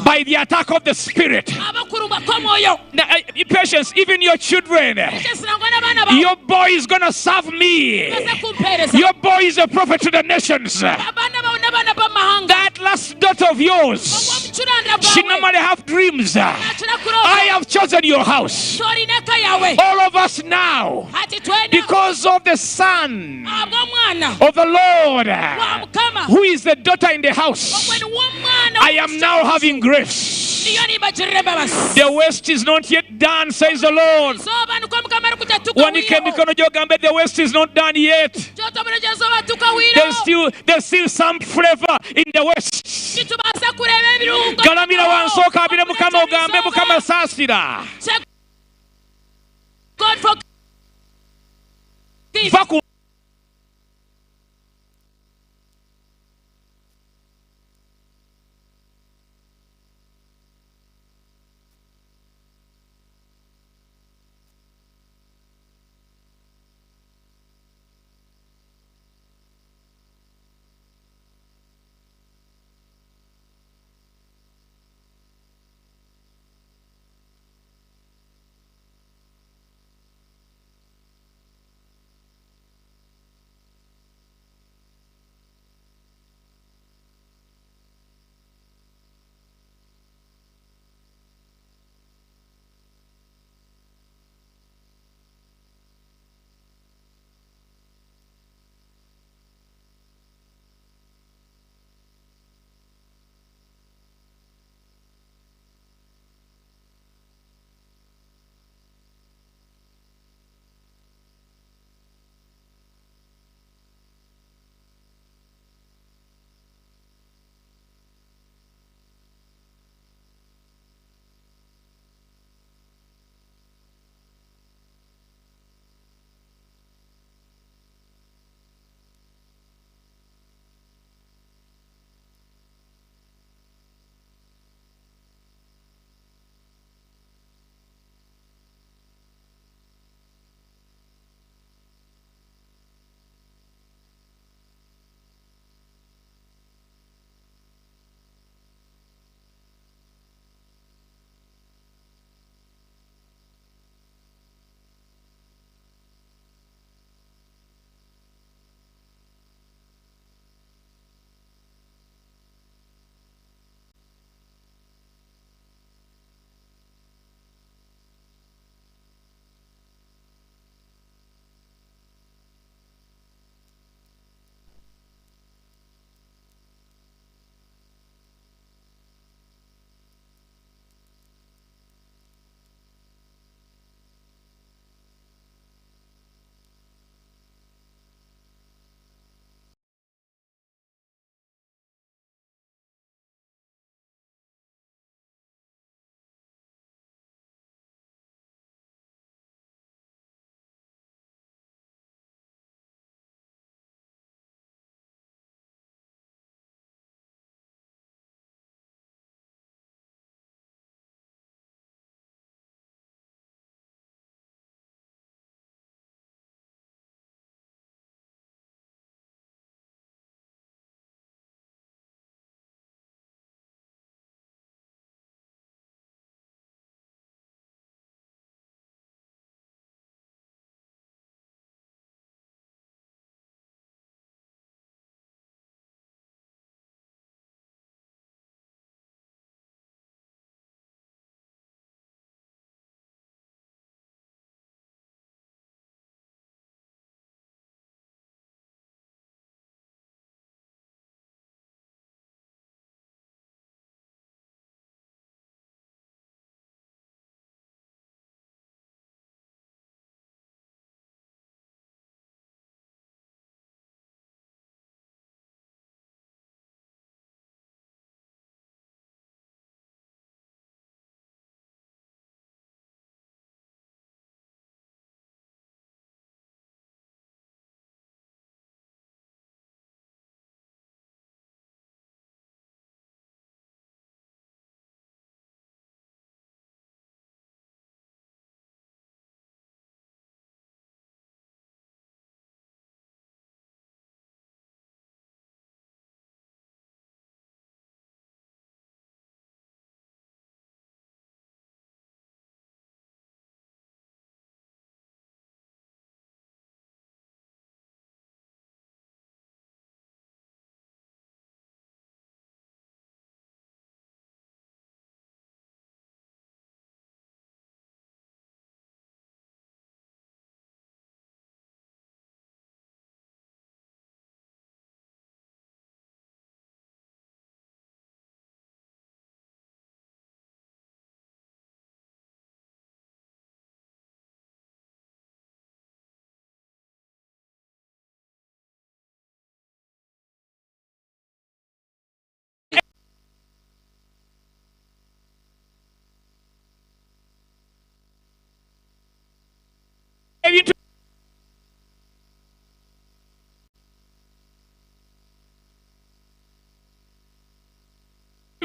by the attack of the Spirit. Now, patience, even your children. Your boy is going to serve me. Your boy is a prophet to the nations. That last daughter of yours, she normally have dreams. I have chosen your house. All of us now, because of the Son of the Lord, who is the daughter in the house, I am now having grace. The West is not yet done, says the Lord. The West is not done yet. There's still some flavor in the West. God for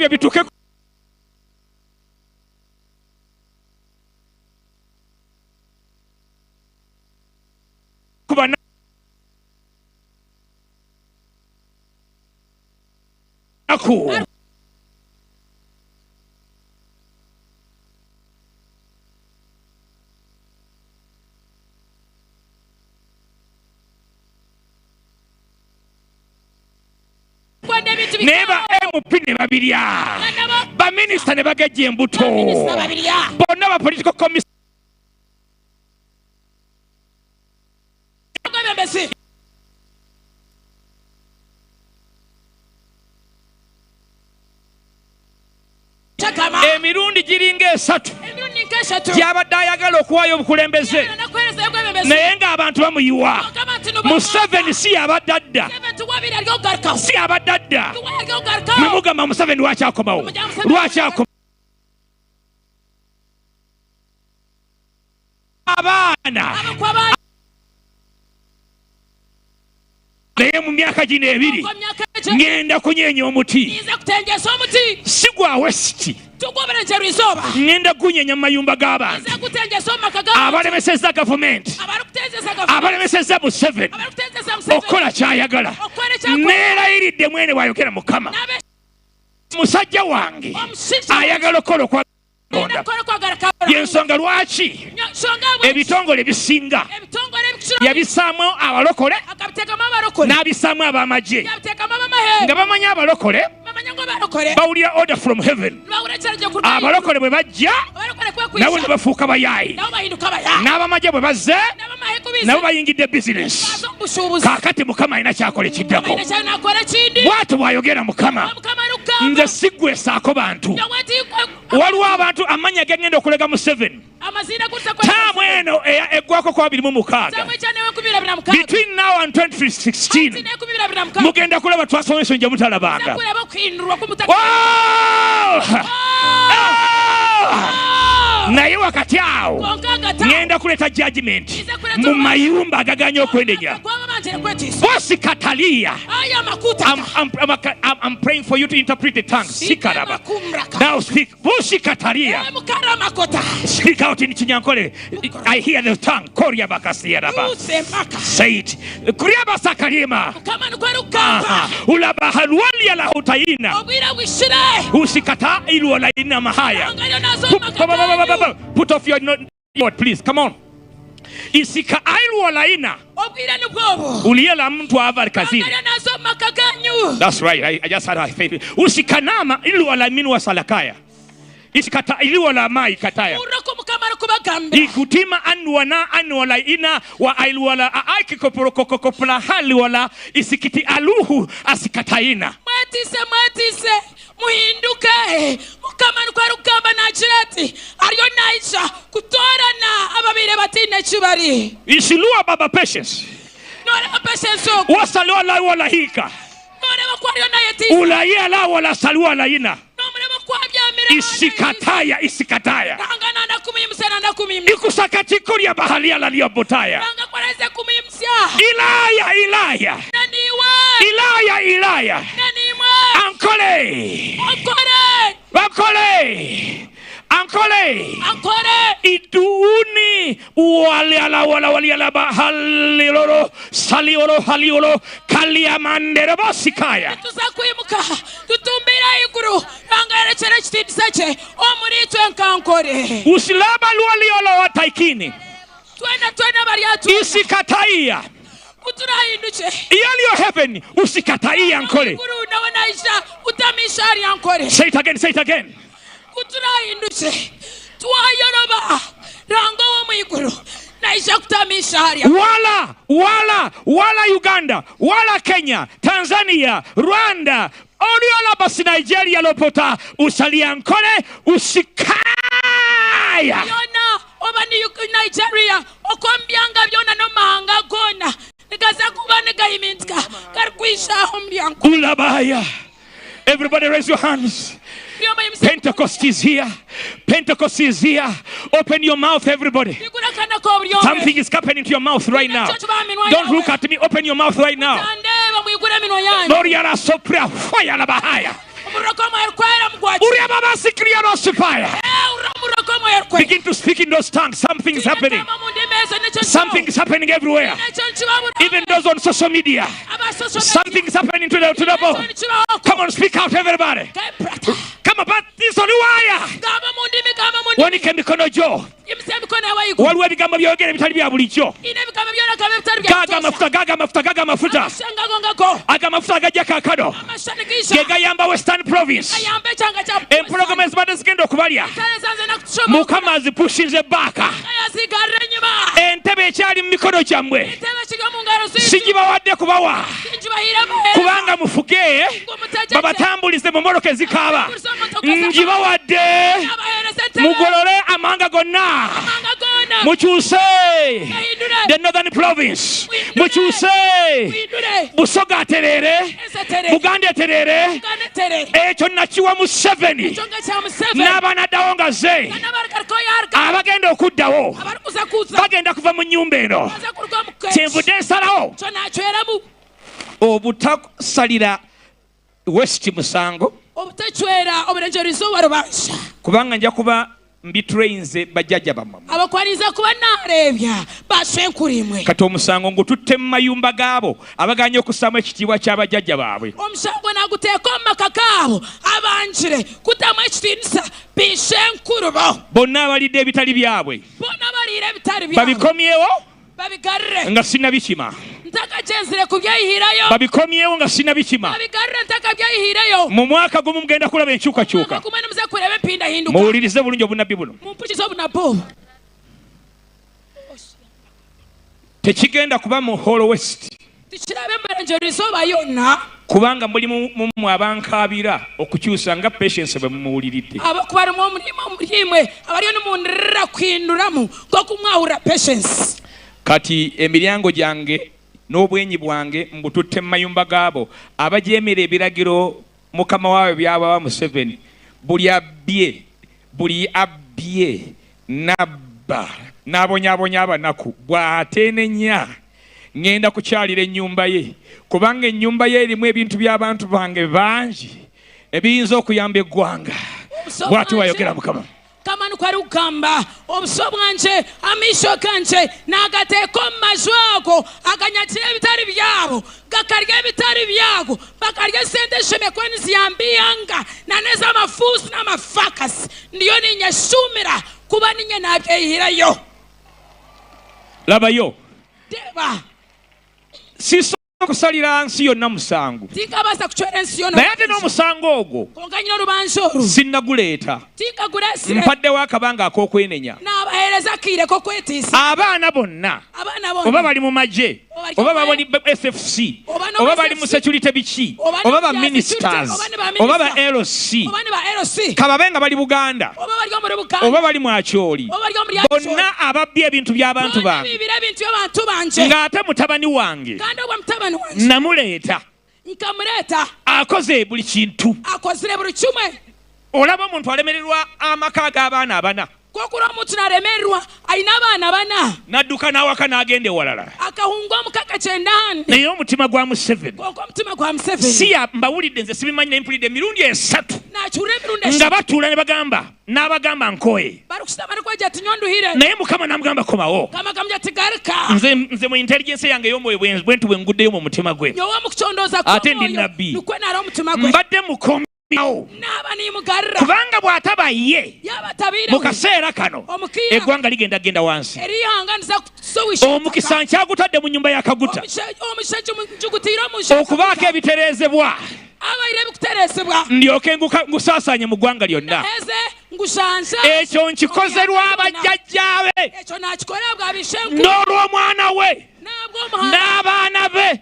bituke kuba naku neba MP ne babirya ba minister ne bagejja embuto bonna ba political commission emirundi giringa esatu gyabadde ayagala okuwaayo obukulembeze naye ng'abantu bamuyiwa Museveni si abadde adda si abadde adda memugamba Museveni lwaki akomawo abaana naye mu myaka gino ebiri ngenda kunyeenya omuti si gwa wesiti ngenda gunyenya mu mayumba g'abantu abalemesezza gavumenti abalemesezza Museveni okukola kyayagala neerayiridde mwene bw'ayogera Mukama musajja wange ayagala okukola okwa yensonga lwaki ebitongole bisinga yabisaamu abalokole n'abisaamu ab'amagye nga bamanya abalokole bawulira order from heaven abalokole bwe bajja nabo ne bafuuka bayaayi n'abamagye bwe bazze nabo bayingidde bizinesi kaakati Mukama alina kyakola ekiddako bw'atyo bw'ayogera Mukama nze siggwesaako bantu waliwo abantu amanya gengenda okulega Museveni taamu eno eggwako kwa 26 between now and 2016 mugenda kulaba transformation gye mutalabanga naye wakati awo ngenda kuleta judgment mu mayumba agaganya okwendenya bosi katalia I'm praying for you to interpret the tongue sikaraba now speak bosi katalia speak out in Chinyankole. I hear the tongue koria bakasiyaraba say it kuriaba sakalima ulaba halwali ala utaina usikata ilwala ina mahaya. Put off your word, please. Come on. Isika ailu walaina. Uliela mtu avar kazini. That's right. I just had a faith. Usikanama ilu walaminu wa salakaya. Isikata ilu walamai kataya. Ikutima anu walaina wa ailu wala aiki kopla hali wala isikiti aluhu asikataina. Matise. Muhinduke Mukama nukwarugamba najirati ariyo naisha kutorana ababire batine kibari isilua baba patience nore patience wasalwa la wala hika nore bakwariyo nayeti ulaya la wala salwa la ina nore bakwabya isikataya ngana ndakumimsana ndakumimni ikusakati kuria bahalia la liobotaya nganga kwareze kumimsya ilaya nanimwa Ankole iduni wala bahaliloro salioro kaliamandere bosikaya tuzakuimuka tutumbira iguru angarechere kitidsache omuritwe nkankore usilaba lwaliolo wataikini twena bariatu isikataia uturahinduke iyaliyo heaven usikataia Ankole iguru nawe naisha utamishari Ankole say it again uturahinduke twayoroba rango wo mwiguru naisha kutamishari wala Uganda wala Kenya Tanzania Rwanda oliola basi Nigeria lopota usali Ankole usikaya yona oba ni Nigeria okombyanga byona no mahanga gona nikaza kuba negayimintka karkwisha hombyanko ulabaya. Everybody raise your hands. Pentecost is here. Open your mouth, everybody. Something is happening to your mouth right now. Don't look at me. Open your mouth right now. Begin to speak in those tongues. Something's happening. Something's happening everywhere. Even those on social media. Something's happening to the ball. Come on, speak out, everybody. Come on, but this only wire. When it can be Joe. What will become of your game? Gaga mafuta. Agamafuta gajaka kado. Gegayamba Western Province. And program is bad as Gendo Kubaria. Mukama is pushing the back. And Tebe Chari Mikono Jamwe. Sijiba Wade Kubawa. Kubanga Mufuke. Babatambu is the Momoroke Zikawa. Njiba Wade. Mugolore Amanga Gona. Muchuse. The Northern Province. Muchuse. Busoga Terere. Uganda Terere. Echo Nachiwa Museveni. Nabana Daonga Ze. Abagenda okuddawo. Bagenda kuva mu nnyumba eno. Kyenvudde nsalawo. Obutasalira West musango. Obutachwera obulenjerizo barubasha. Kubanga nja kuba mbitrainze bajjajja bamwe. Abakwaniza kuba narebya bashenkurimwe. Kati omusango ngututte mu mayumba gaabo abaganya okusaamu ekitiibwa ky'abajjajja baabwe. Omusango naguteeka mu maka gaabo abanjire kutamu ekitiinisa bishenkurubo. Bonna abalidde ebitali byabwe. Bonna baliira ebitali byabwe. Babikomyewo babigarre nga sinabikima. Ntaka kyenzire kubyayihirayo. Babikomyewo nga sinabikima. Babigarre ntaka byayihirayo. Mu mwaka gumu mugenda kulaba enkyukakyuka. Muwulirize bulungi obunabbi buno. Tekigenda kuba mu Holo West. Kubanga mulimu mu abankaabira okukyusa nga Patience bwe mumuwuliridde. Kati emiryango gyange n'obwenyi bwange mbututte mu mayumba gaabo abajeemera ebiragiro mukama waabwe byaba Museveni. Buli abbye nabba n'abonyaabonya abanaku bw'ateenenya ngenda kukyalira ennyumba ye kubanga ennyumba ye erimu ebintu by'abantu bange bangi ebiyinza okuyamba eggwanga. Bw'ati wayogera Mukama. Kamanu kwarugamba obusobwanje amisho kanje nagateeko mu mazwi ago aganyatira ebitali byabo gakarya ebitali byago bakarya sente shemekweni ziyambiyanga naneza amafusi n'amafakasi ndiyo ninyeshumira kuba ninye nabyeyihirayo. Labayo deba siso kusalira nsi yonna musango tikabasa kuchwera nsi yonna naye ate n'omusango ogwo konganyira olubanza olwo sinnaguleeta tikagulesire mpaddewo akabanga ak'okwenenya n'abaheereza kiireko kwetiisa abaana bonna oba bali mu magye oba bali FFC oba bali mu security biki oba ba ministers oba ba LC kababe nga bali Buganda oba bali mu Akyoli bonna ababbye ebintu by'abantu bange ng'ate mutabani wange namuleeta nkamuleta akoze buli kintu akozire buli kimwe. Olaba omuntu alemererwa amaka g'abaana abana kokura omuntu naremererwa ayina abaana bana nadduka n'awaka n'agenda ewalala akahunga omukaka kyendani naye omutima gwa Museveni koko omutima gwa Museveni siya mbawulidde nze sibimanyi naye mpulidde emirundi 3 nakyura emirundi nga batuula ne bagamba n'abagamba Ankole barukusaba kwajja ati nyonduhire naye Mukama n'amugamba komawo kama kamja tigarika nze mu intelligence yange y'omwoyo bwentu bwenguddeyo mu mutima gwe nyowa mu kuchondoza kwa ate ndi nabbi nukwe naro omutima gwe mbadde mukomyawo naba ni mugarra kubanga bw'ataba ye mu kaseera kano eggwanga ligenda wansi omukisa nkyagutadde mu nnyumba y'akaguta okubaako ebitereezebwa ndyoke ngusaasaanye mu ggwanga lyonna ekyo nkikoze lw'abajjajjaabe n'olw'omwana we n'abaana be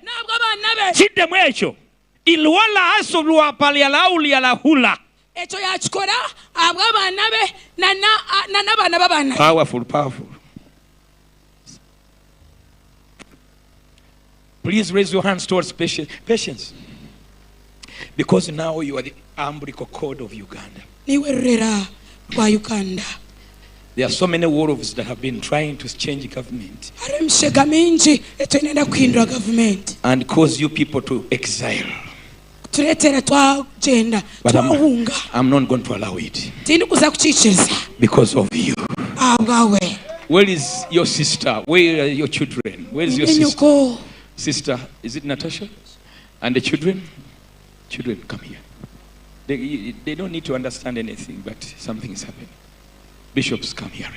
kiddemu ekyo ilwala asulwa palyalauli hula ekyo yakikola abw'abaana be n'abaana b'abaana. Powerful. Please raise your hands towards Patience. Because now you are the umbilical cord of Uganda. Niwerera kwa Uganda. There are so many wolves that have been trying to change government and cause you people to exile. But I'm not going to allow it because of you. Where is your sister? Where are your children? Where is your sister? Sister, is it Natasha? And the children? Children, come here. They don't need to understand anything, but something is happening. Bishops, come here.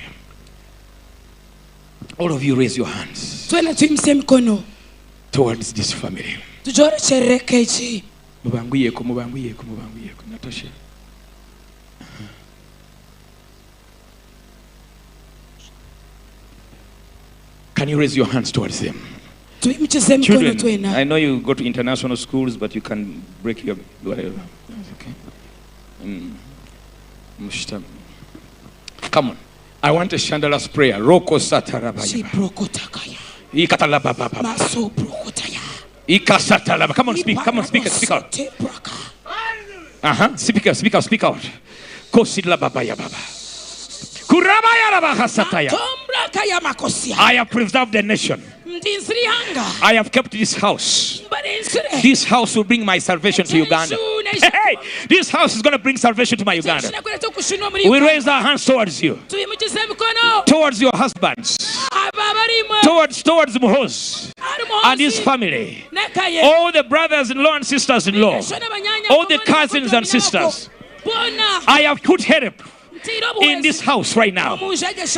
All of you raise your hands towards this family. Natasha. Can you raise your hands towards them? Children, I know you go to international schools, but you can break your whatever. Okay. Come on. I want a Chandala's prayer. Roko satarabaya. Come on, speak. Come on, speak out. Speak out. Kosidla babaya baba. I have preserved the nation. I have kept this house. This house will bring my salvation to Uganda. Hey, this house is going to bring salvation to my Uganda. We raise our hands towards you, towards your husbands, towards Muhoz and his family, all the brothers-in-law and sisters-in-law, all the cousins and sisters. I have put help in this house right now.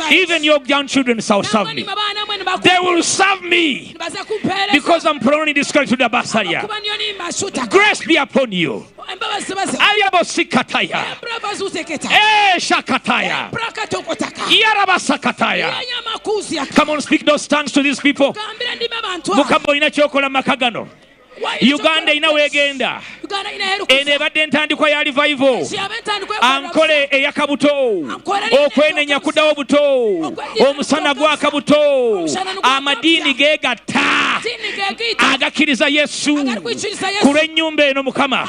Even your young children shall serve me. They will serve me because I'm prolonging this country to the Basaria. Grace be upon you. Ayabosikataya. Shakataya. Yarabasakataya. Come on, speak those tongues to these people. Uganda inawegenda enebadde ntandikwa ya revival Ankole eyakabuto okwenenya kuddawo buto omusana gwaka buto amadini gegatta agakkiriza Yesu kulw'ennyumba eno Mukama.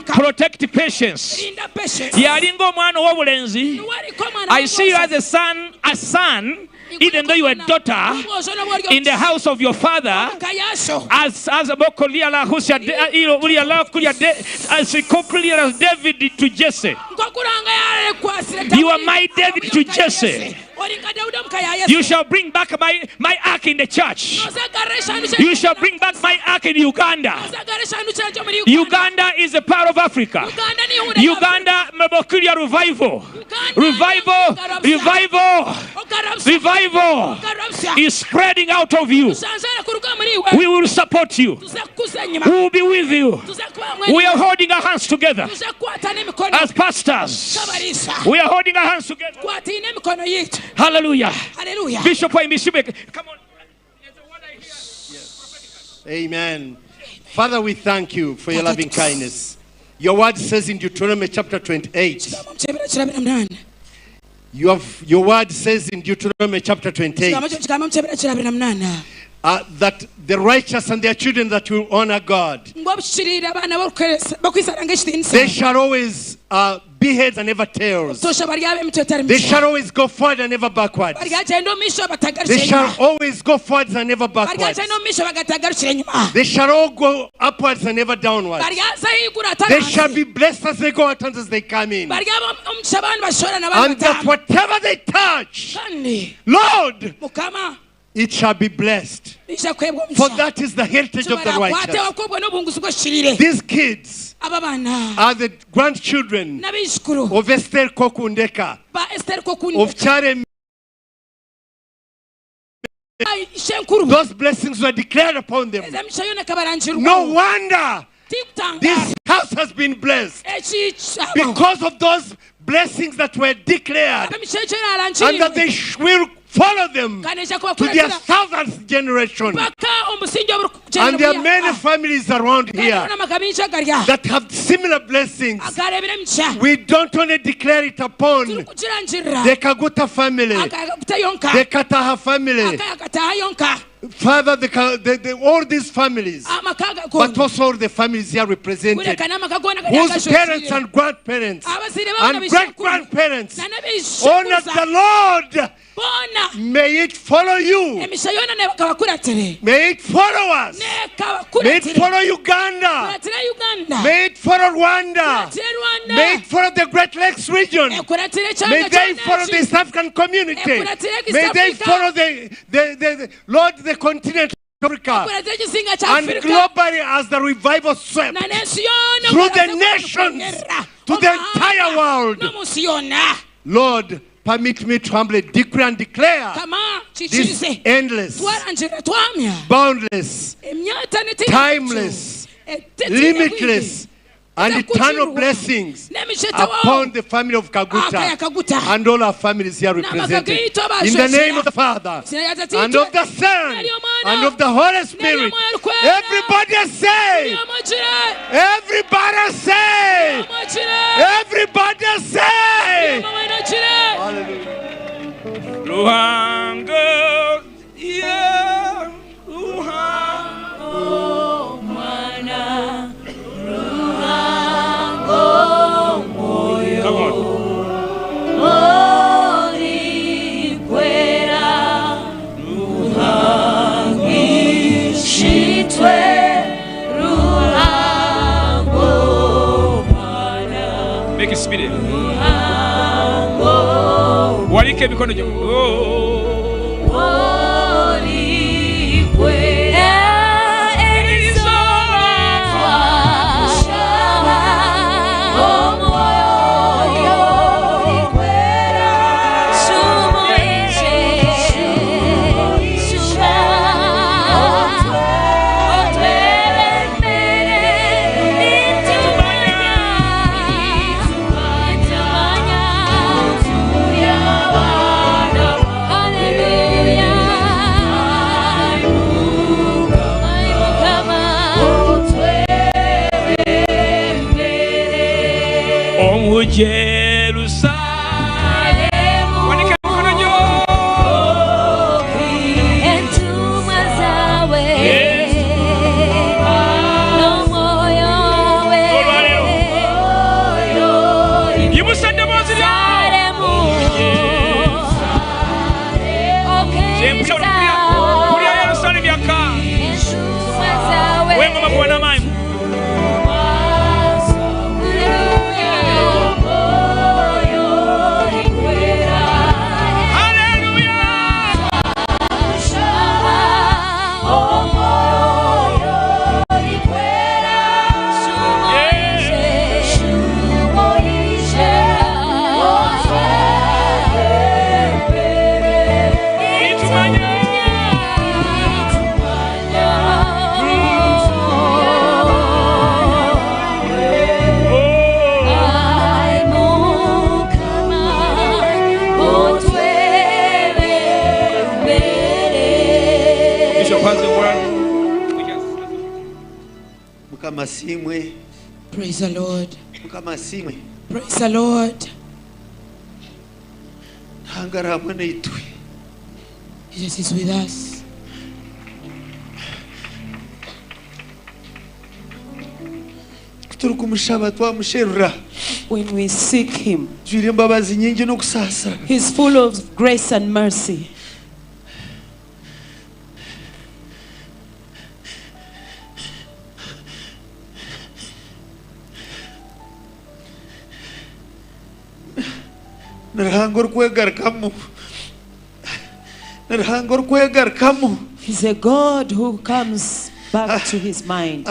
Protect patience. Yalinga omwana ow'obulenzi. I see you as a son, even though you are a daughter in the house of your father, as David to Jesse. You are my David to Jesse. You shall bring back my ark in the church. You shall bring back my ark in Uganda. Uganda is a part of Africa. Uganda revival is spreading out of you. We will support you. We will be with you. We are holding our hands together as pastors. We are holding our hands together. Hallelujah. Hallelujah. Bishop, come on. There's a word I hear. Yes. Amen. Father, we thank you for your loving kindness. Your word says in Deuteronomy chapter 28. Your word says in Deuteronomy chapter 28 that the righteous and their children that will honor God, they shall always be heads and never tails. They shall always go forward and never backwards. They shall always go forwards and never backwards. They shall all go upwards and never downwards. They shall be blessed as they go out and as they come in. And that whatever they touch, Lord, it shall be blessed. For that is the heritage of the righteous. These kids are the grandchildren of Esther Kokundeka, of Chare. Those blessings were declared upon them. No wonder this house has been blessed, because of those blessings that were declared, and that they will follow them to their 1,000th generation. And there are many families around here that have similar blessings. We don't only declare it upon the Kaguta family, the Kataha family, Father, all these families, but also all the families here represented, whose parents and grandparents and great-grandparents honored the Lord, may it follow you. May it follow us. May it follow Uganda. May it follow Rwanda. May it follow the Great Lakes region. May they follow the East African community. May they follow the continent of Africa. And globally as the revival swept through the nations to the entire world. Lord, permit me to humbly decree and declare this endless, boundless, timeless, limitless, and eternal blessings upon the family of Kaguta and all our families here represented. In the name of the Father, and of the Son, and of the Holy Spirit. Everybody say! Everybody say! Everybody say! Luhanga, yeah, Luhanga, mana, Luhanga, moyo. Come on. Ori kwera, Luhangi shitwe, Luhango, mana. Make it speedy. Walike mikono juu. Jerusalem, walike mikono juu. Entuma zawe, no moyo we. Yimusande mozili. Kulia Yerusalemu yaka. Wengo mabuwana maimu. Praise the Lord. Praise the Lord. Jesus is with us. When we seek Him, He's full of grace and mercy. He's a God who comes back to His mind.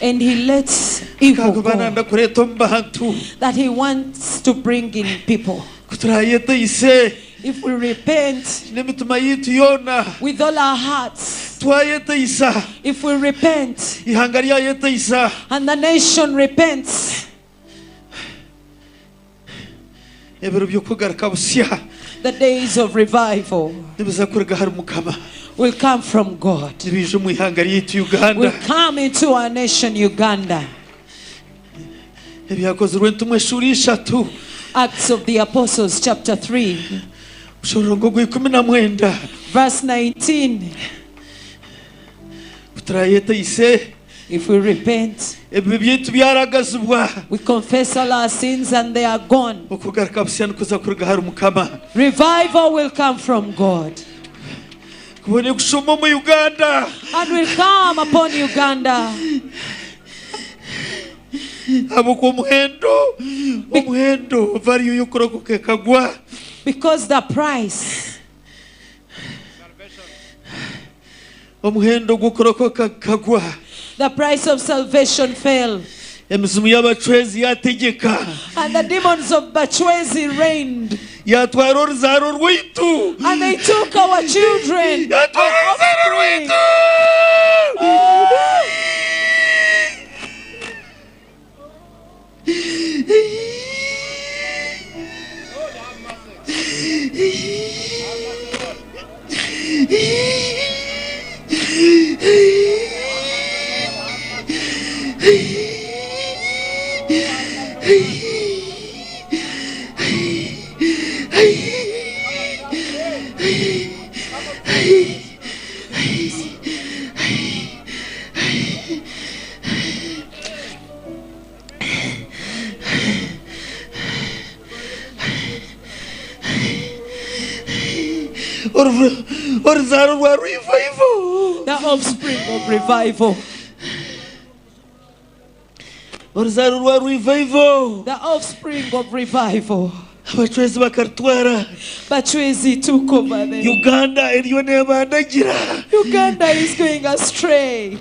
And He lets evil go, that He wants to bring in people. If we repent with all our hearts, if we repent and the nation repents, the days of revival will come from God. Will come into our nation, Uganda. Acts of the Apostles, chapter 3. Verse 19. If we repent, we confess all our sins and they are gone. Revival will come from God. And will come upon Uganda. Because the price of salvation fell. And the demons of Bachwezi reigned. And they took our children. The offspring of revival. The offspring of revival. Bachwezi took over them. Uganda is going astray.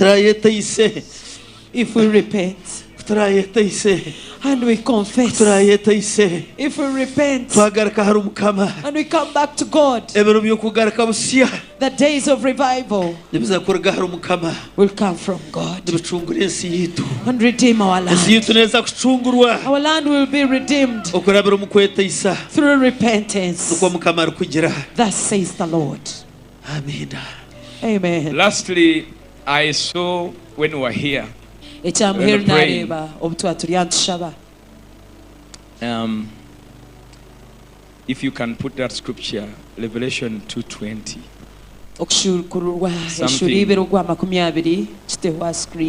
If we repent and we confess, if we repent and we come back to God, the days of revival will come from God and redeem our land. Our land will be redeemed through repentance. Thus says the Lord. Amen. Lastly, I saw when we were here, if you can put that scripture, Revelation 2:20.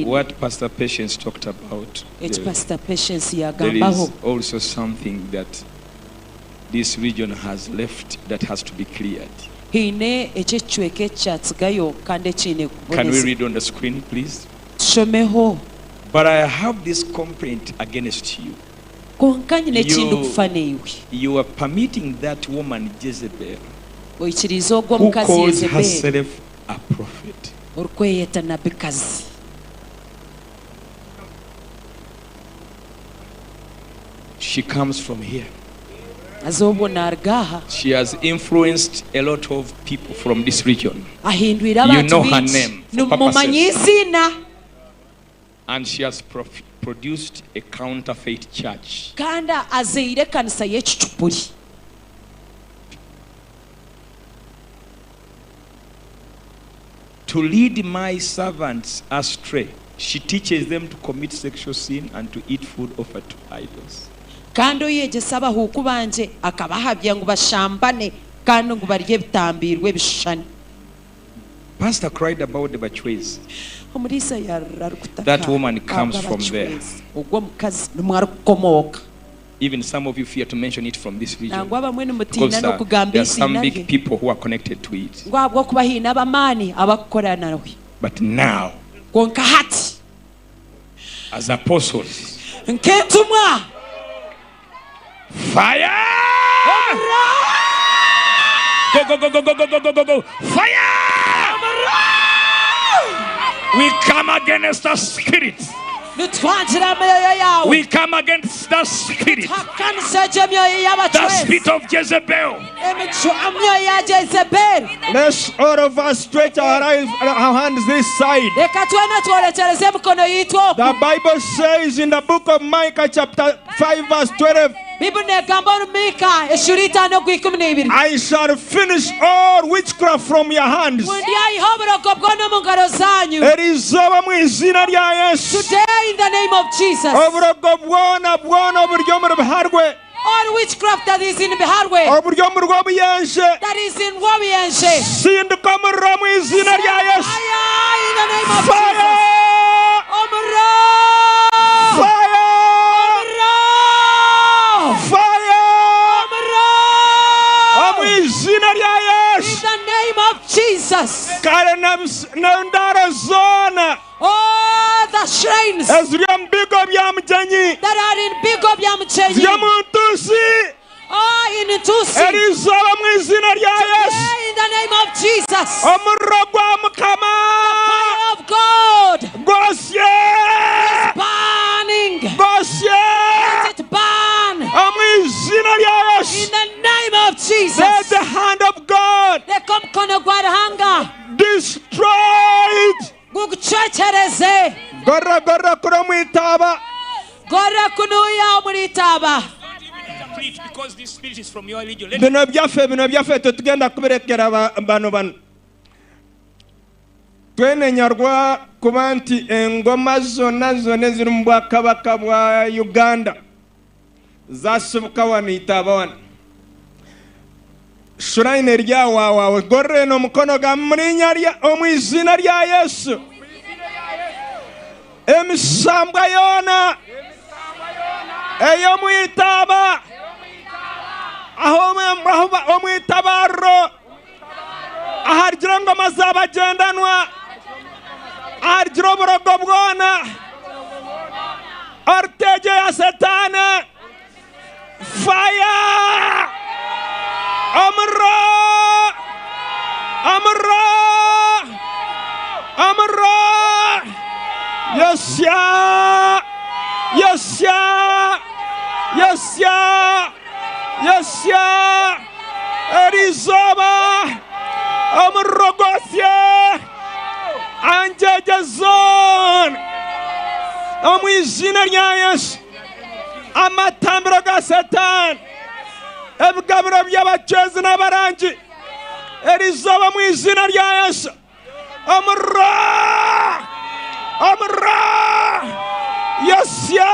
What Pastor Patience talked about. There is also something that this region has left that has to be cleared. Can we read on the screen, please? But I have this complaint against you. You are permitting that woman Jezebel, who calls herself a prophet. She comes from here. She has influenced a lot of people from this region. You know her name for purposes. And she has produced a counterfeit church. To lead my servants astray, she teaches them to commit sexual sin and to eat food offered to idols. Pastor cried about the Bachwezi. That woman comes from there. Even some of you fear to mention it from this region, because there are some big people who are connected to it. But now, as apostles, fire! Go, go, go, go, go, go, go, go, go, go. Fire! We come against the spirit. We come against the spirit. The spirit of Jezebel. Let's all of us stretch our hands this side. The Bible says in the book of Micah chapter 5 verse 12, I shall finish all witchcraft from your hands. Today in the name of Jesus. All witchcraft that is in the hardware, that is in Wabianshe, in the name of fire! Jesus. Oh, the shrines that are in Big-O-Bya-Mchenyi. Oh, in Tusi. In the name of Jesus. The fire of God is burning. Let it burn. In the name of Jesus. Let the hand of God destroy it. Because this spirit is from your religion. Twenenyarwa kuba nti engoma zonna ziri mu bwakabaka bwa Uganda zasibuka wano Itaba wano. Shrine ryawawawe gorre no mukono ga mulinya mu izina rya Yesu. Emisambwa yona eyo mu Itaba aho mu Itabaro ahargira ngo mazabagendanwa ahargira uburogo bwona ortege ya Satana fire amra Yesya Erizaba Amrogosya Anjejazon Amwizina Nyayas Amatambro ga Satan Ebgabro by'abacezi n'abarangi Erizaba mwizina rya Yesu Amra Yesya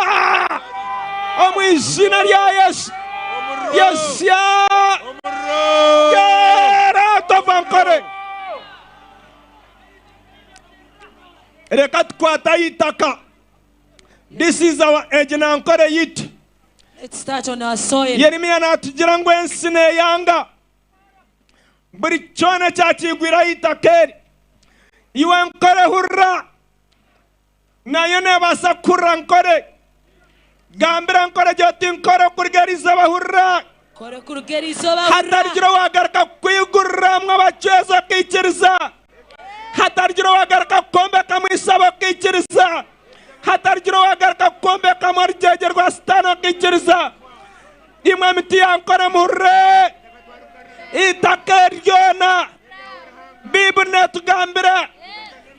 Amwizina rya Yesu Yesya Get out of Ankole. This is our age in Ankole yit. Let's start on our soil. Yeremiya natugira ngo ensine yanga buri cyona cyakigwira yitakeri iwe Ankole hurra nayo nebasa kurra Ankole gambira Ankole joti Ankole kurgeriza bahurra hatargira wagaraka kwigurra mwabaceza kikiriza hatargira wagaraka kombeka mwisaba kikiriza hatargira wagaraka kombeka marjeje rwa stana kikiriza imwe miti ya Ankole muhurre itakeryona bibune tugambira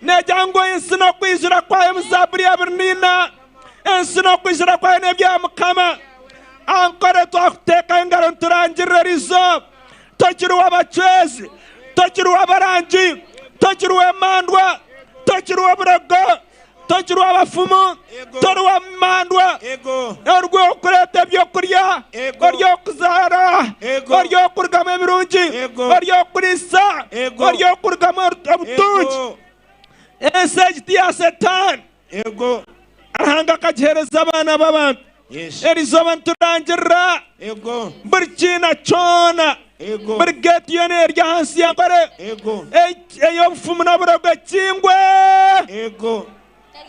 nejango insino kwizira kwa muzaburi ya bernina insino kwizira kwa nebya mukama Ankole twakuteka engaro turangirira rizo tokiruwa abacezi tokiruwa abarangi tokiruwa emandwa tokiruwa burogo tokiruwa abafumu toruwa mandwa orwo kureta ebyokurya oryo kuzara oryo kurugama emirungi oryo kurisa oryo kurugama obutungi ensegiti ya Satani ahanga akagihereza abana b'abantu Erizoban turangirira burkina chona burgeti yone rya hansi ya Ankole eyo bufumu n'aburogo kingwe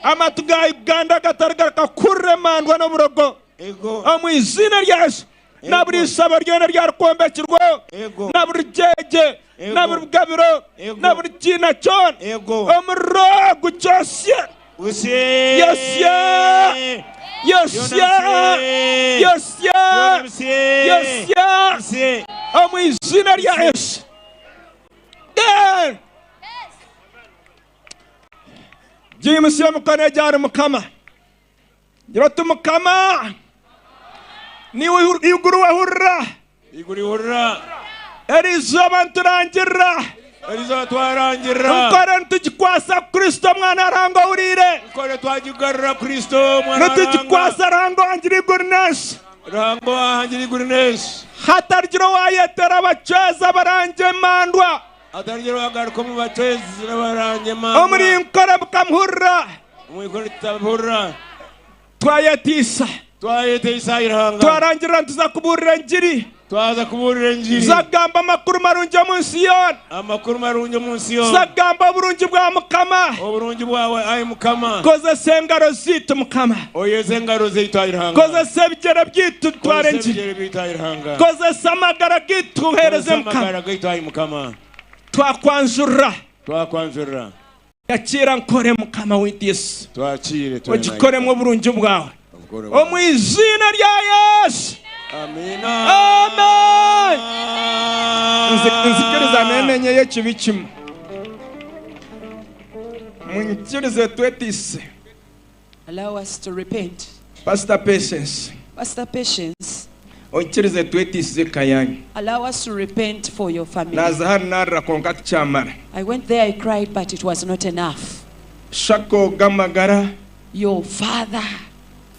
amatuga Uganda gatarga kakurre mandwa n'aburogo mu izina rya Yesu naburisaba ryone rya rukombekirwo naburjeje naburugabiro naburkina chona omuro cyose mu izina rya Yesu James yamukane jari mukama Jiratu mukama niwe iguru wahurra erizo banturangira nkore ntugikwasa Kristo mwana arango urire ntugikwasa arango angiri gurnes hatarjiro wayetera abaceza baranje mandwa omuri nkore bukamhurra twayetisa twarangira tuzakuburira njiri zagamba amakuru marungi munsi yon zagamba oburungi bwa mukama kozesa engaro zitu mukama kozesa ebigere byitu tware njiri kozesa amagara gitu tuhereze mukama twakwanjurira yakira nkore mukama w'Yesu ogikoremo oburungi bwawe mu izina rya Yesu. Amina. Amen. Nzikiriza nemenye yekibi kimu. Munkirize twetise. Allow us to repent. Pastor Patience. Onkirize twetise kayanyu. Allow us to repent for your family. Nazahar narra konkat chamara. I went there, I cried, but it was not enough. Shako gamagara. Your father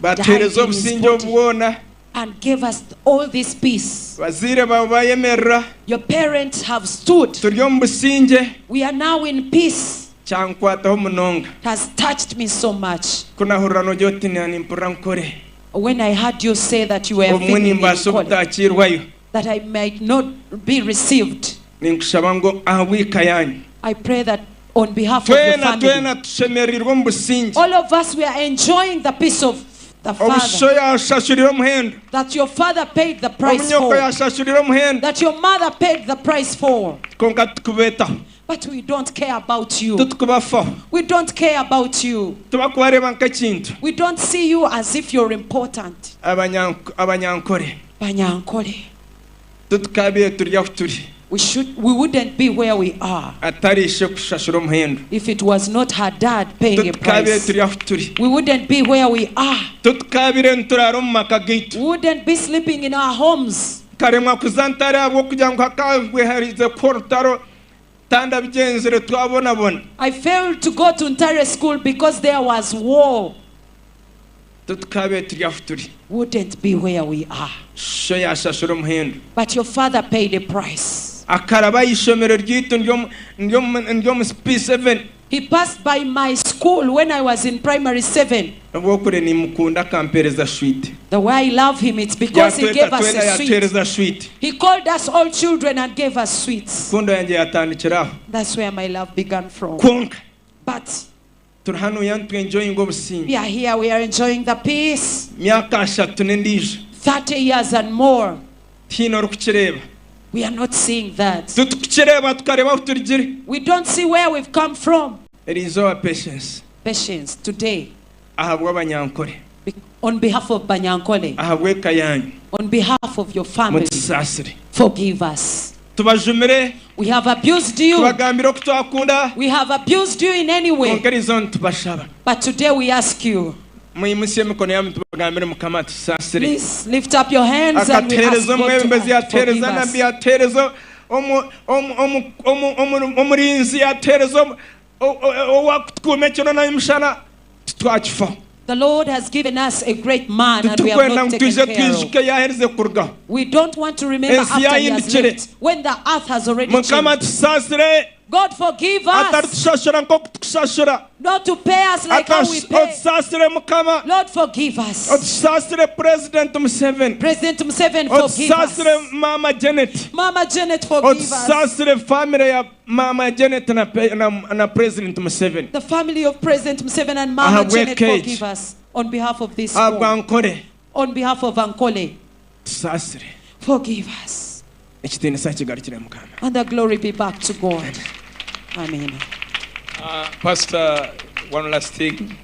baterezo businjo bwona and gave us all this peace. Wazire bayemerra. Your parents have stood. We are now in peace. It has touched me so much. When I heard you say that you were feeling that I might not be received, I pray that on behalf of your family, all of us, we are enjoying the peace of the Father that your father paid the price for, that your mother paid the price for. But we don't care about you. We don't care about you. We don't see you as if you're important. Banyankole. We wouldn't be where we are if it was not her dad paying a price. We wouldn't be where we are. We wouldn't be sleeping in our homes. I failed to go to Ntare school because there was war. Wouldn't be where we are. But your father paid a price. He passed by my school when I was in primary 7. The way I love him, it's because he gave us a sweet. He called us all children and gave us sweets. That's where my love began from. But we are here, we are enjoying the peace. 30 years and more. We are not seeing that. We don't see where we've come from. Patience today. On behalf of Banyankole. On behalf of your family. Forgive us. We have abused you. We have abused you in any way. But today we ask you, please lift up your hands and we ask God to forgive us. The Lord has given us a great man and we have not taken care of. We don't want to remember after he has left, when the earth has already changed. God forgive us. Not to pay us like how we pay. Lord forgive us. President Museveni forgive us. Mama Janet forgive us. Mama Janet and President Museveni. The family of President Museveni and Mama Janet forgive us. On behalf of this home. On behalf of Ankole. Forgive us. And the glory be back to God. Amen. Pastor, one last thing.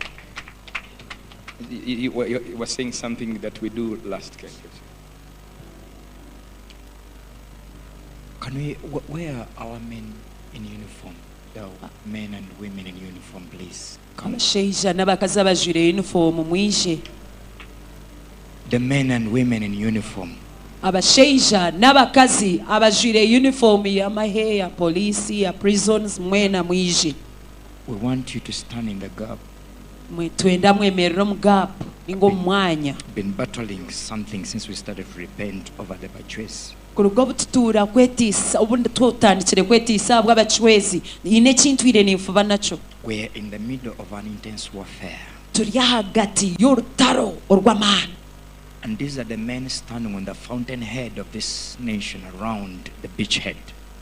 You were saying something that we do last. Can we, where are our men in uniform? The men and women in uniform, please. Come. the men and women in uniform. Abashaija n'abakazi abajwire uniform y'amahe ya police ya prisons mwena mwiji. We want you to stand in the gap. Twenda mwemerera mu gap ningo mwanya. Been battling something since we started to repent over the bachwezi. Kurugo bututura kwetisa ubundi twotandikire kwetisa bw'abachwezi ine kintu ire nimfuba naco. We are in the middle of an intense warfare. Turi hagati y'urutaro orw'amana. And these are the men standing on the fountainhead of this nation around the beachhead.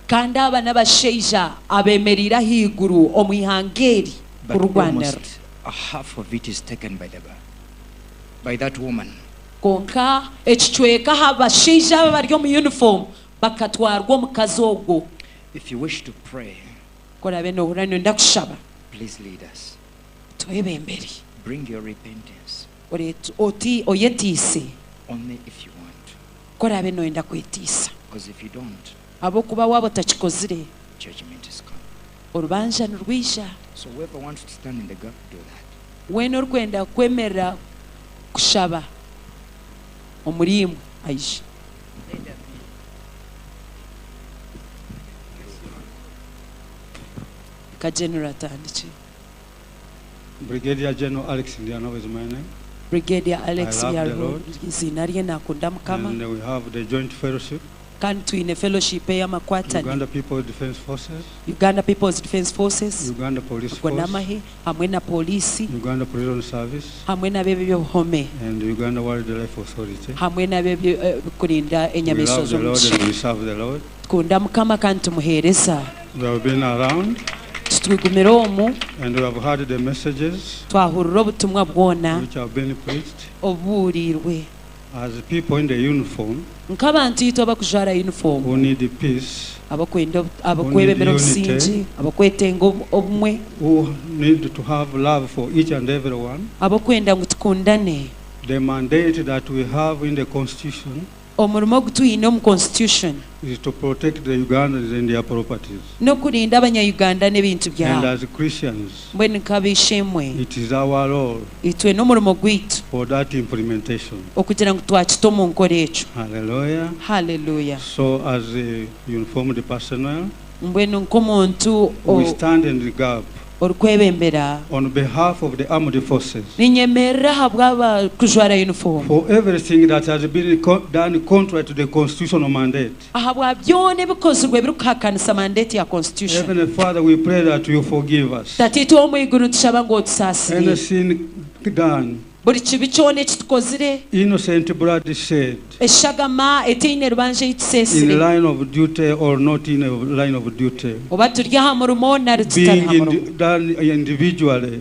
Kandi aba n'abashaija abemerera higuru omwihangeri But kurwanira. almost a half of it is taken by that woman. Konka ekicweka abashaija bari mu uniform bakatwarwa omukazi ogwo. If you wish to pray, Korabe no urano ndakushaba. please lead us. Twebembere. Bring your repentance. Oti oyetise. Only if you want. Korabe no enda kwetisa. Because if you don't, Abo kuba wabo takikozire. judgment is come. Orubanja nurwisha. So whoever wants to stand in the gap, do that. Weno rukwenda kwemera kushaba. Omurimu aishi. Ka general tandiki. Brigadier General Alex Indiano is my name. Brigadier Alex I love the Yaro Lord. izina rye nakunda mukama. And we have the joint fellowship. Kandi twine fellowship y'amakwatani. Uganda People's Defense Forces. Uganda People's Defense Forces. Uganda Police Force. Namahe hamwe na polisi. Uganda Prison Service. Hamwe n'abebe by'obuhome. And Uganda Wildlife Authority. Hamwe n'abebe kurinda enyamiso We love the Lord z'omuki. and we serve the Lord. Kunda mukama kandi tumuheereza. We have been around Twigumira omu. and we have heard the messages Twahurira obutumwa bwona which have been preached. obuurirwe. As people in the uniform Nk'abantu ito abakujwara uniform. who need the peace, abakwebembera obusingi, abakwetenga obumwe, who need to have love for each and everyone. abakwenda ngu tukundane. The mandate that we have in the Constitution Omurimo gutuyine omu constitution is to protect the Ugandans and their properties. n'okurinda abanya-Uganda n'ebintu And byabo. as Christians, Mbwenu nk'abaishemwe it is our role itwe n'omurimo gwitu for that implementation. okugira ngu twakita omu nkora ekyo. Hallelujah. Hallelujah. So as a uniformed personnel, Mbwenu nk'omuntu we stand in the gap orikwebembera on behalf of the armed forces ninyemerera habw'abakujwara uniform for everything that has been done contrary to the constitutional mandate. ahabwa byona ebikozirwe ebirikuhakanisa mandate ya constitution. Heavenly Father, we pray that you forgive us. Tatitu omwiguru tushaba ngu otusaasire Any sin done, buli kibi kyona ekitukozire, innocent blood shed, eshagama etiine rubanja in eituseesire, line of duty or not in a line of duty, oba turi aha murimo nari tutari being aha murimo, done individually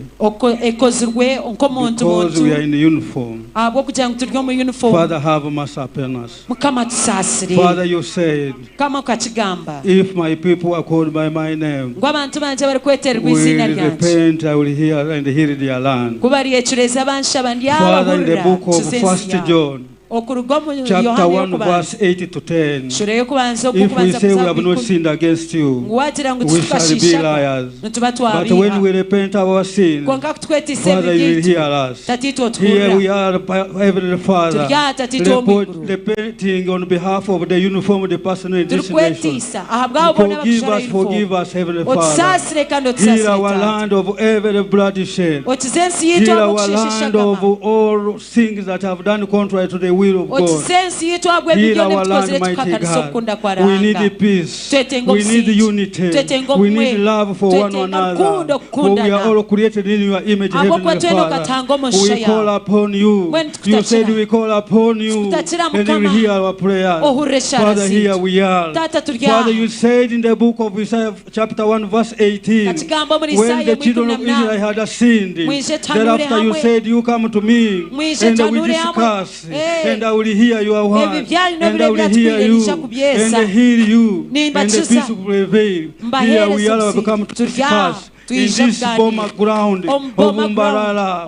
ekozirwe nk'omuntu because muntu we are in uniform. ahabw'okugira ngu turi omu uniform. Father, have mercy upon us. Mukama tusaasire. Father, you said, Mukama okakigamba if my people are called by my name, ngu abantu banje barikwetererwa will izina ryange repent, I will hear and heal their land. kubaryekireza banshaba Father, in the ndyabahurira book of tuzensi 1 yawe. John, Okuruga mu chapter Yohana 1, yokubanza verse 8 to 10, shuro yokubanza if we okubanza say we kuza have not kwikumi. sinned against you, Ngu wagira ngu we shall be tukashisha liars. nituba But when twabiha we repent our sins, konka kutwetisa Father, you will ebibi hear us. tatito Here we otuhurira are, Heavenly Father, Turya tatito omwiguru. repenting on behalf of the uniformed person in this nation. turikwetiisa ahabwabo bona Forgive us, Heavenly Father. otusaasire kandi Heal our otusaasire land of every bloodshed. otuze ensi yitu Heal our ab'okushesha land of shagama all things that have done contrary to the will of God. otuze ensi yitu abw'ebyo Heal byona our land, ebitukozire mighty tukakanisa God. okukunda kwa We need Ruhanga. peace. Twetenga We need obusingi. unity. Twetenga We obumwe. need love for one Twetenga another. rukundo For we are okukundana. all created in your image, Abo Heavenly kwatwena Father. okatanga omushusho We call yawe. upon you. When You tukutakira. said we call upon you. Tukutakira And you will Mukama. hear our prayers. Ohurire eshara Father, zitu. here we are. Tata turya. Father, you said in the book of Isaiah, chapter 1, verse 18, Kakigambo muri when Isaiah the children of 1:18, Israel had sinned, Mwije tanure thereafter you hamwe. said, you come to me, Mwije and I will tanure hamwe. discuss, Eh. and I will hear your word, Ebi byali and I will n'obire hear you, byatwiririje kubyesa. and heal you, and the Nimbakiza. peace will prevail. Here we are, we come to Turya. discuss. this BOOMA ground of Umbarala,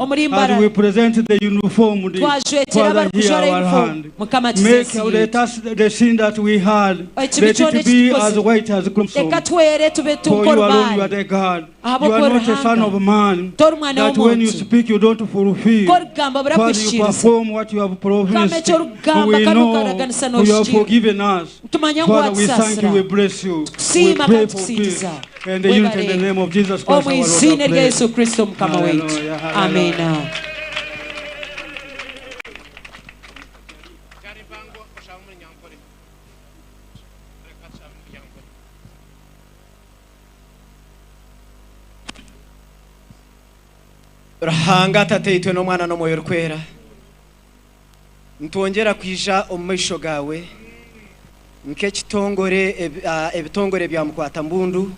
as we present the uniform, Father, hear our hand. Let us the sin that we had, let it be as white as crimson. For you alone, you are the God. You are not a son of man, that when you speak, you don't fulfill. Father, you perform what you have promised. We know you have forgiven us. Father, we thank you, we bless you. We pray for peace. And the unity in the name of Jesus Christ, our Lord. Hallelujah. Amen. Rahanga tateitwe n'omwana n'omwoyo rukwera ntwongera kwija omumaisho gawe nk'ekitongore ebitongore bya mukwata mbundu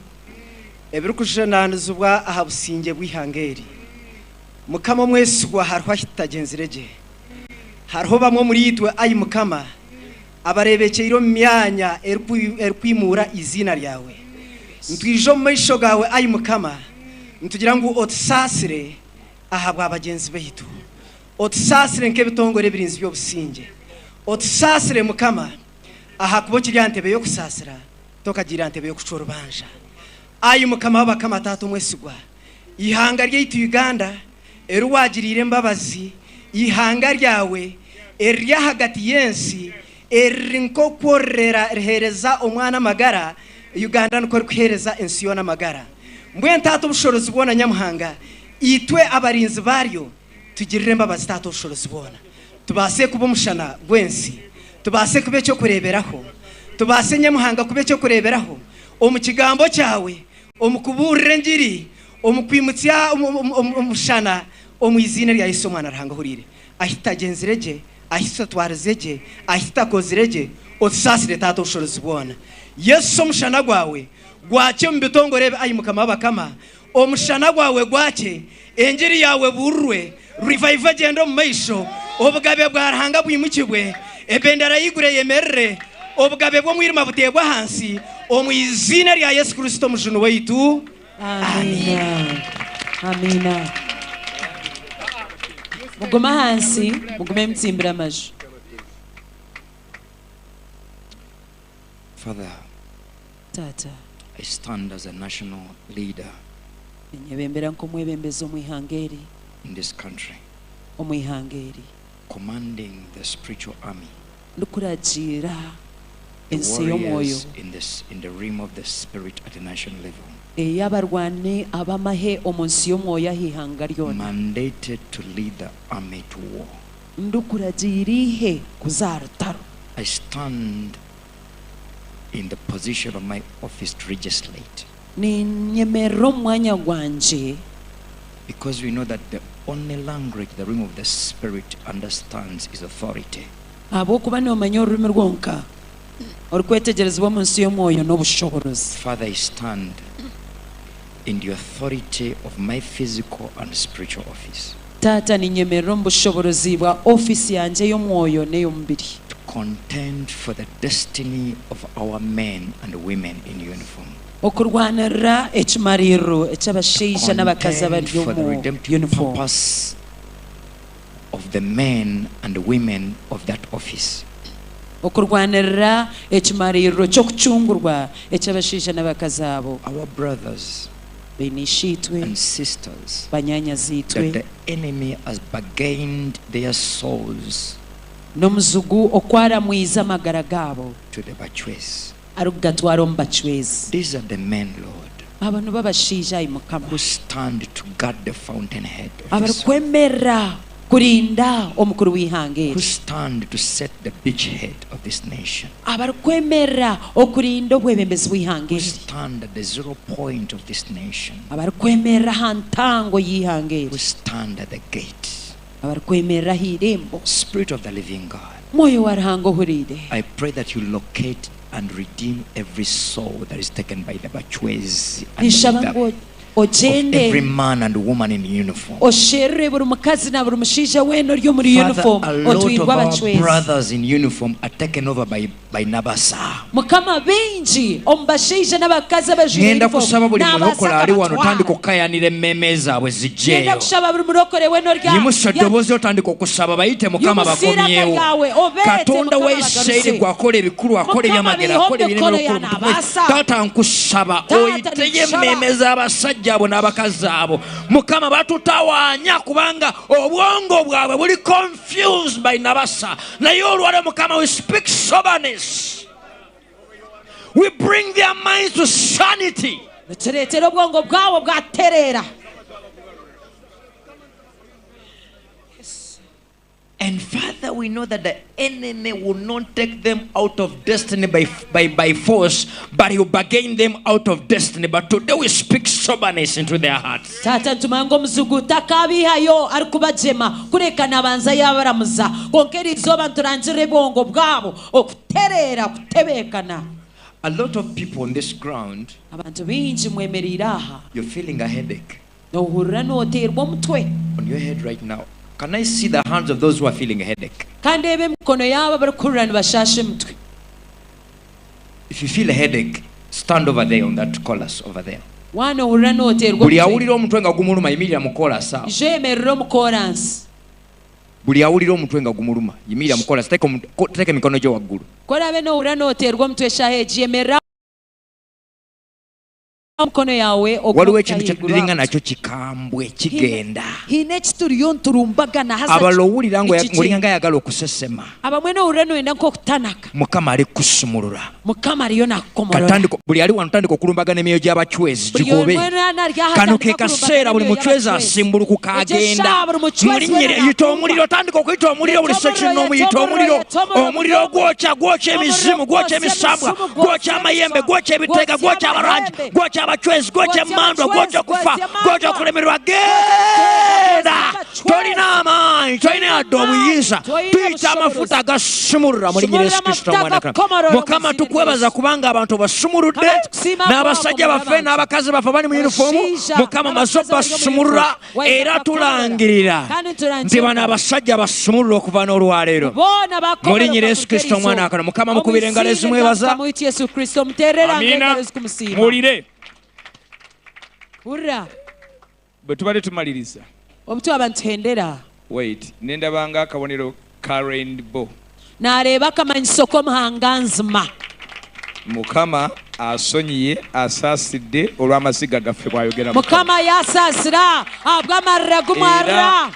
ebirikujananizibwa aha businge bw'ihangeri mukama mwesigwa hariho ahitagenzirege hariho bamwe muri itwe ayi mukama abarebekeire omu myanya erikwimura izina ryawe ntwije omumaisho gawe ayi mukama ntugira ngu otusasire aha bw'abagenzi baitu otusasire nk'ebitongore ebirinzi by'obusinge otusasire mukama aha kubo kiri ntebe yo kusasira tokagira ntebe yo kucora ubanja ayi mukama w'abakama tatu mwesigwa ihanga ryaitu Uganda eruwagirire mbabazi ihanga ryawe erya hagati yensi erinko korera hereza omwana magara Uganda nko kuhereza ensi yona magara mbwe ntatu bushorozi bwona nyamuhanga itwe abarinzi baryo tugirire mbabazi tatu bushorozi bwona tubase kuba umushana gwensi tubase kube cyo kureberaho tubase nyamuhanga kube cyo kureberaho omukigambo cyawe omukuburire ngiri omukwimutya umushana omwizina rya Yesu mwana rahanga hurire ahitagenzirege ahitatwarizege ahitakozirege otusasire tato ushorozi bwona Yesu omushana gwawe gwacyo mbitongore ayi mukama w'abakama omushana gwawe gwacye engiri yawe burwe revive agenda mu maisho obugabe bwa rahanga bwimukibwe ebendera yigure yemerere obugabe bwo mwirima butegwa hansi omwizina rya Yesu Kristo mujunu waitu. Amina. Amina. Mugoma hansi mugume mtsimbira amaju. Father, Tata, I stand as a national leader nyebembera nkomwebembezo mwihangeri in this country, omwihangeri commanding the spiritual army, lukuragira the ensi y'omwoyo warriors in the realm of the spirit at the national level, eyabarwane abamahe omunsi y'omwoyo ahihanga ryona mandated to lead the army to war. Ndukuragirihe kuzarutaro. I stand in the position of my office to legislate, ninyemero mwanya gwanje because we know that the only language the realm of the spirit understands is authority. abo kuba ni omanyo ururimi rwonka orukwetegerezwa munsi y'omwoyo n'obushoborozi. Father, I stand in the authority of my physical and spiritual office, Tata ninyemero mbushoborozi bwa ofisi yanje y'omwoyo n'ey'omubiri to contend for the destiny of our men and women in uniform, okurwanira ekimariro eky'abashaija n'abakazi abari for the omu redemptive uniform, purpose of the men and women of that office, okurwanira ekimariro ky'okucungurwa eky'abashaija n'abakazi abo our brothers benishitwe and sisters, banyanya that zitwe the enemy has bargained their souls n'omuzugu okwaramwiza amagara gaabo to the bachwes. arugatwara omu bacwezi. These are the men, Lord, Abantu b'abashaija ayi mukama who stand to guard the fountainhead of this, abarikwemerera kurinda omukuru who w'ihangeri, stand to set the beachhead of this nation, abarikwemerera okurinda obwebembezi who bw'ihangeri, stand at the 0 point of this nation, abarikwemerera ha ntango who y'ihangeri, stand at the gate. abarikwemerera ha irembo. Spirit of the living God, Mwoyo wa Ruhanga ohurire, I pray that you locate and redeem every soul that is taken by the bachwes and nishaba the ngo every man and woman in uniform. Father, a lot of our brothers in uniform are taken over by Nabasa. Ngenda kusaba buli mulokole ali wano tandika okukayanira emmeme zaabwe zijjeeyo. Yimusa eddoboozi otandika okusaba bayite Mukama bakomyewo. Katonda wa Isirayiri gwakola ebikulu akola ebyamagero akola ebirime ebikulu. Taata nkusaba oyiteyo emmeme z'abasajja abo n'abakazi abo. Mukama batutawaanya kubanga obwongo bwabwe buli confused by Nabasa. Naye olwaleero Mukama we speak soberness. We bring their minds to sanity. And Father, we know that the enemy will not take them out of destiny by force, but he will bargain them out of destiny. But today we speak soberness into their hearts. A lot of people on this ground, you're feeling a headache on your head right now. Can I see the hands of those who are feeling a headache? If you feel a headache, stand over there on that chorus over there. Buli awulira omutwe nga gumuluma yimirira mu chorus awo. Buli awulira omutwe nga gumuluma yimirira mu chorus. Teeka emikono gyo waggulu. Waliwo ekintu kyetulinga nakyo kikambwe kigenda. Abalala owulira ng'olinga ng'ayagala okusesema. Mukama ali kusumulula. Buli ali wano tandika okulumbagana emyoyo gy'abachwezi gigobe. Kano ke kaseera buli muchwezi asimbulukuka agenda. Yita omuliro, tandika okuyita omuliro buli section n'omuyita omuliro. Omuliro gwokya emizimu, gwokya emisambwa, gwokya amayembe, gwokya ebiteega, gwokya abarangi, gwokya abachwezi, gwokya emmandwa, gwokya okufa, gwokya okulemererwa. Genda! Tolina amaanyi, tolina yadde obuyinza. Tuyita amafuta agasumulula mu linnya lya Yesu Kristo omwana Katonda. Mukama tukwebaza kubanga abantu basumuludde, n'abasajja baffe n'abakazi baffe bali mu yunifoomu. Mukama maze basumulula era tulangirira nti bano abasajja basumulula okuva n'olwaleero mu linnya lya Yesu Kristo omwana wa Katonda. Mukama mukubire engalo ezimwebaza. Amiina. Muwulire. Bwe tubadde tumaliriza. Wait, nendabanga akabonero ka rainbow. N'aleba akamanyiso k'omuhanga nzima. Mukama asonyiye asaasidde olw'amasiga gaffe bw'ayogera. Mukama yasaasira abw'amarira gumwarra.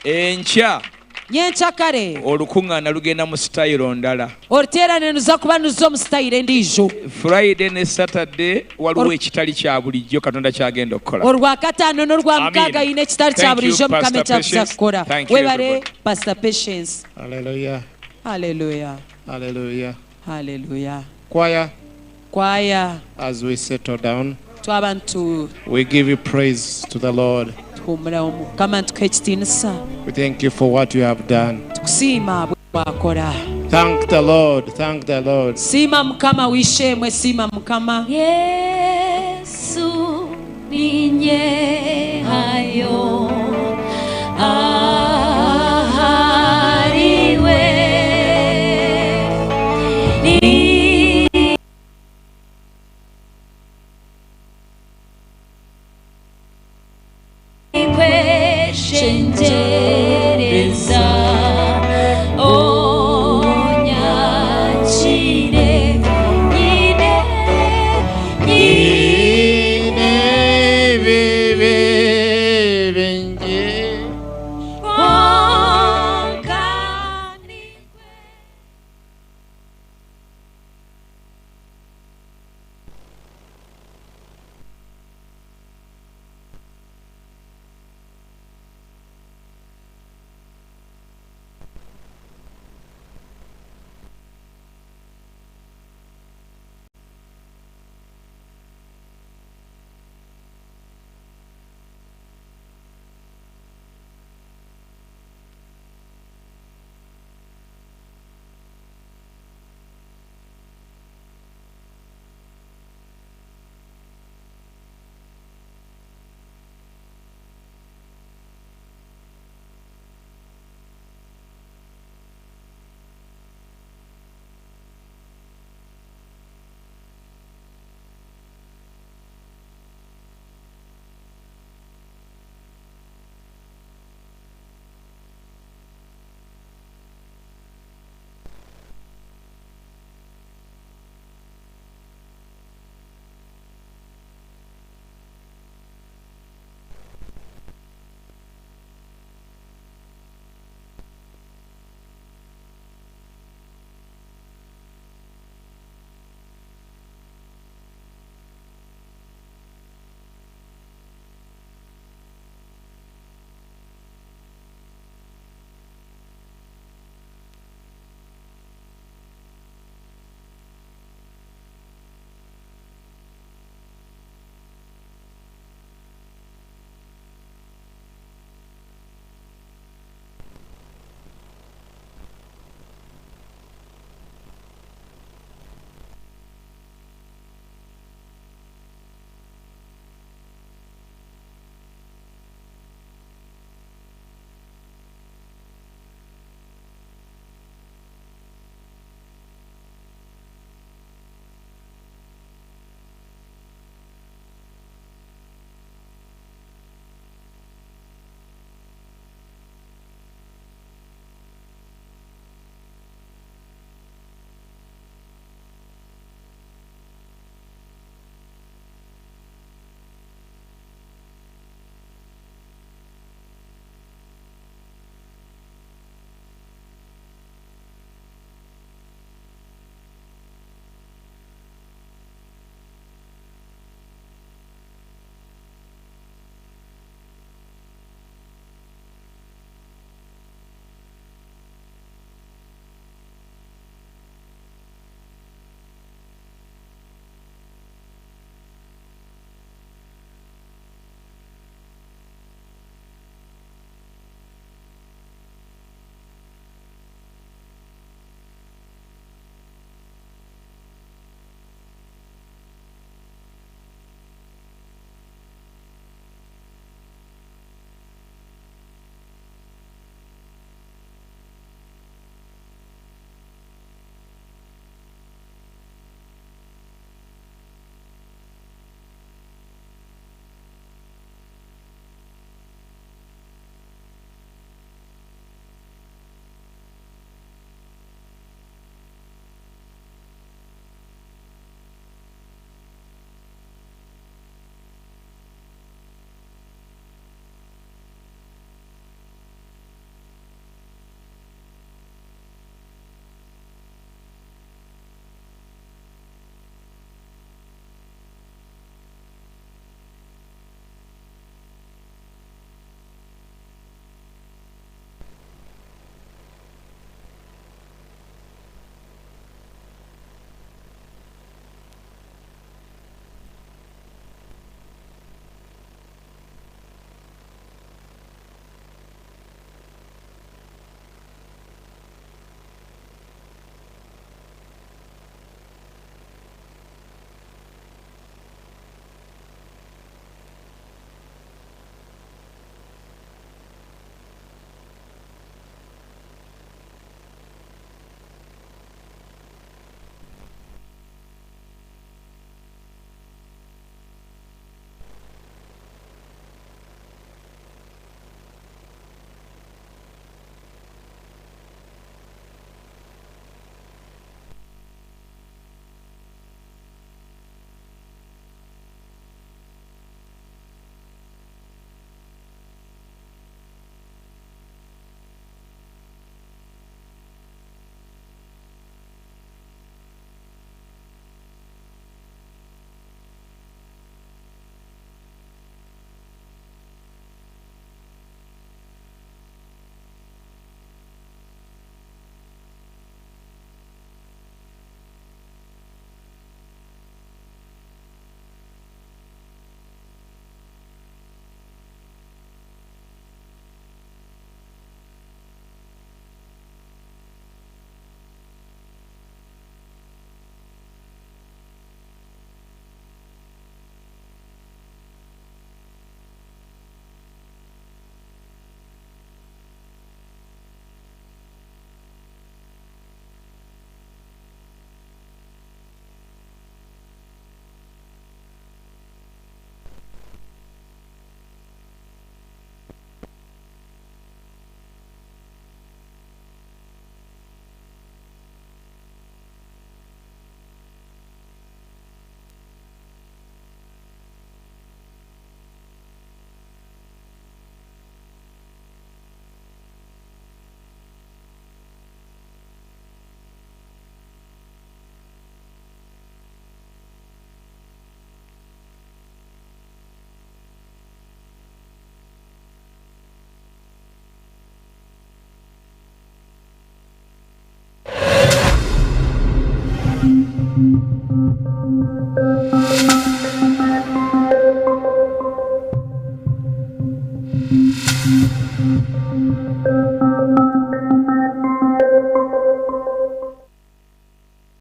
Enkya nyenkyakare olukuŋŋaana lugenda mu sitayiro ndala. Oluteerane luza kuba nuzza mu sitayiro endiijo. Friday ne Saturday waliwo ekitali kya bulijjo Katonda kyagenda okukola. Olwakataano n'olwamukaaga yina ekitali kya bulijjo Mukama ekyakuza kukola. Weebale Pastor Patience. Hallelujah. Hallelujah. Hallelujah. Hallelujah. Choir. As we settle down, twabantu we give you praise to the Lord. We thank you for what you have done. Thank the Lord. Thank the Lord. Sima Mukama wishemwe, sima Mukama. Yesu ninye hayo ahariwe Shentereza onyachire nyine Nyine